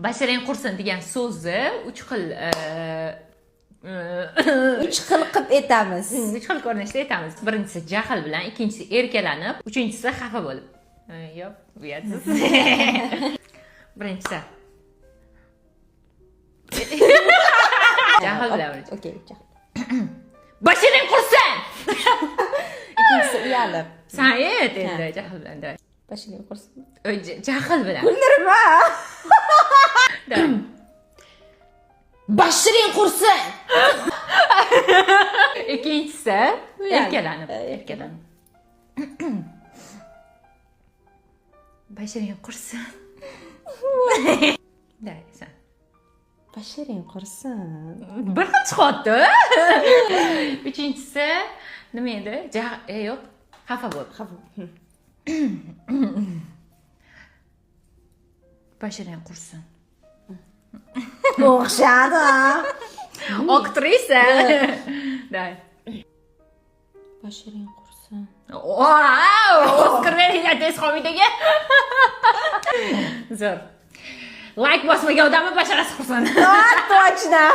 Basharang qursin degan so'zni 3 xil 3 xil qilib aytamiz. 3 xil ko'rinishda aytamiz. Birinchisi jahl bilan, ikkinchisi erkalanib, uchinchisi xafa bo'lib. Yo'q, uyatsiz. Birinchisi. Jahl bilan. Okey, jahl. Basharang qursin. Ikkinchisi uyalib. Sen ayt endi jahl bilan da. Basharang qursin. Jahl bilan. Kuldirma. Basharang qursin. Ikkinchisi erkalanib. Basharang qursin. Da, sen. Basharang qursin. Bir xil chiqyapti. Uchinchisi nima edi? Yo'q, xafa bo'lib. Basharang qursin. O'xshadi. Aktrisa. Da. Basharang qursin. Wow! Oskar berilgan tez qo'mitaga. Zo'r. Like bosmagan odamni basharasi qursin. Точно.